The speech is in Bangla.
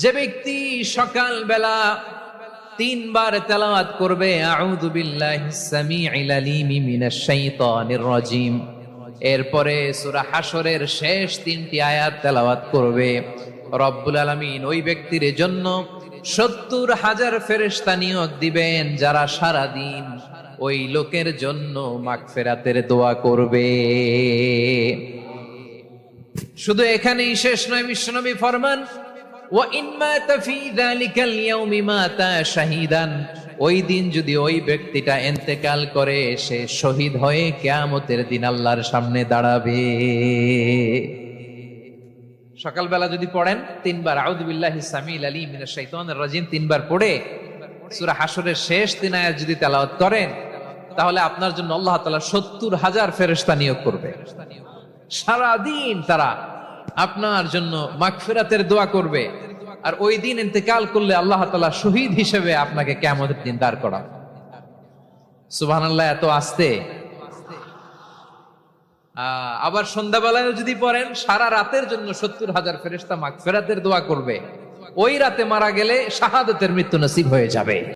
যে ব্যক্তি সকাল বেলা তিনবার তেলাওয়াত করবে আউযু বিল্লাহিস সামিউল আলিম মিনাশ শাইতানির রাজিম, এরপরে সূরা হাশরের শেষ তিনটি আয়াত তেলাওয়াত করবে, রব্বুল আলামিন ওই ব্যক্তির জন্য ৭০,০০০ ফেরেশতা নিয়োগ দিবেন যারা সারা দিন ওই লোকের জন্য মাগফিরাতের দোয়া করবে। শুধু এখানেই শেষ নয়, বিশ্বনবী ফরমান ওয়া ইন মাতা ফি যালিকাল ইয়াউমি মাতা শাহীদান, ওই দিন যদি ওই ব্যক্তিটা ইন্তেকাল করে সে শহীদ হয়ে কিয়ামতের দিন আল্লাহর সামনে দাঁড়াবে। সকালবেলা যদি পড়েন তিনবার আউযু বিল্লাহিস সামিউল আলিম মিনাশ শাইতানির রাজিম তিনবার পড়ে সূরা হাশরের শেষ তিন আয়াত যদি তেলাওয়াত করেন, তাহলে আপনার জন্য আল্লাহ তাআলা ৭০,০০০ ফেরেশতা নিয়োগ করবে। সারা দিন তারা আপনার জন্য মাগফিরাতের দোয়া করবে, আর ওই দিন ইন্তেকাল করলে আল্লাহ তাআলা শহীদ হিসেবে আপনাকে কিয়ামতের দিন দাঁড় করাবে। সুবহানাল্লাহ, এত আস্তে। আবার সন্ধ্যাবেলায় যদি পড়েন সারা রাতের জন্য ৭০,০০০ ফেরেশতা মাগফিরাতের দোয়া করবে। ওই রাতে মারা গেলে শাহাদাতের মৃত্যু নসিব হয়ে যাবে।